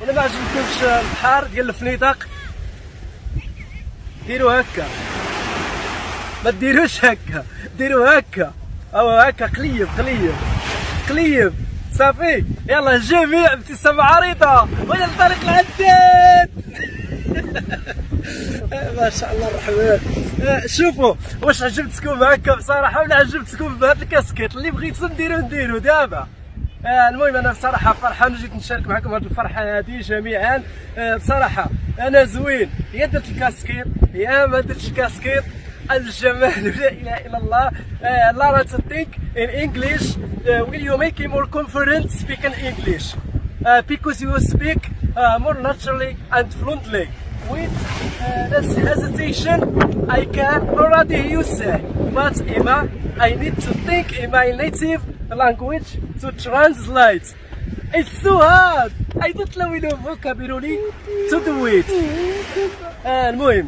ولا ما عجبكمش البحر ديال الفنيدق ديروا هكا، ما ديروش هكا، ديروا هكا او هكا، قليب قليب قليب صافي. يلا الجميع ابتسامة عريضة وإلى الطريق العداد. ما شاء الله الرحمن. شوفوا واش عجبتكم هكا بصراحة ولا عجبتكم بهذا الكاسكيت؟ اللي بغيتو نديرو دابا. المهم انا بصراحه فرحان وجيت نشارك معكم هذه الفرحه هذه جميعا. بصراحه انا زوين، يا درت الكاسكيت يا ما درتش الكاسكيت، الجمال لا اله الا الله. Lara to think in English. Will you make more confident speak in English? Because you speak more naturally and fluently. With less hesitation, I can already hear you say. But Emma, I need to think in my native language to translate. It's so hard. I don't know enough vocabulary to do it. المهم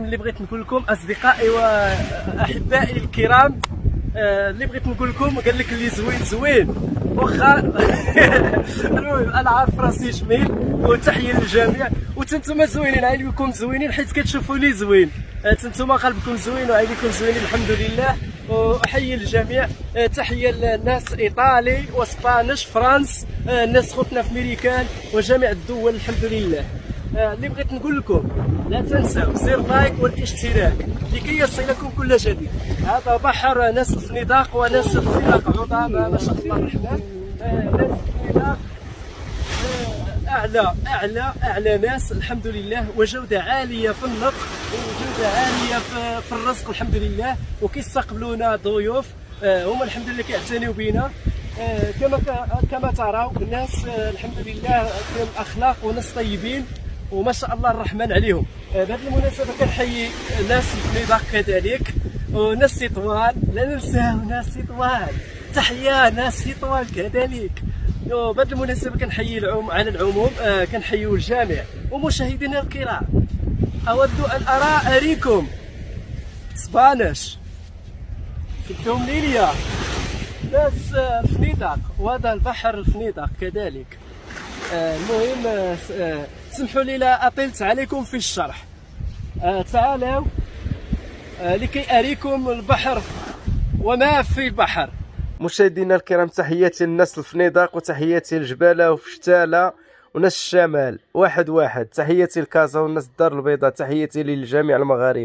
اللي بغيت نقول لكم اصدقائي واحبائي الكرام، اللي بغيت نقول لكم قال لك اللي زوين واخا. المهم انا عارف راسي جميل، وتحيه للجميع. وتنتوما زوينين، عينيكم زوينين حيت كتشوفوني زوين، تنتوما قلبكم زوين وعينيكم زوينين الحمد لله. واحيي الجميع. تحيه للناس ايطالي واسبانيش فرنسا، الناس خوتنا في ميريكان وجميع الدول الحمد لله. اللي بغيت نقول لكم لا تنسوا زر لايك والاشتراك لكي يصلكم كل جديد. هذا بحر ناس الفنيدق وناس الفنيدق عظام ما شاء الله الرحمن. ناس الفنيدق اعلى ناس الحمد لله، وجوده عاليه في النطق وجوده عاليه في الرزق الحمد لله. وكيستقبلونا ضيوف، هما الحمد لله كيعتنيو بينا. كما تراو الناس الحمد لله فيهم اخلاق وناس طيبين وما شاء الله الرحمن عليهم. بهذه المناسبه كنحيي ناس الفنيدق كذلك وناس تطوان، لا ننساو ناس تطوان، تحيه ناس تطوان كذلك. بهذه المناسبه كنحيي على العموم، كنحييو الجميع ومشاهدينا الكرام. اود ان اريكم اسبانيش شفتهم ليليا ناس الفنيدق، وهذا البحر الفنيدق كذلك. المهم سمحوا لي لا اطلت عليكم في الشرح. تعالوا لكي اريكم البحر وما في البحر. مشاهدينا الكرام، تحياتي للناس الفنيدق وتحياتي للجباله وفشتاله وناس الشمال واحد. تحياتي لكازا والناس الدار البيضاء، تحياتي للجميع المغاربه.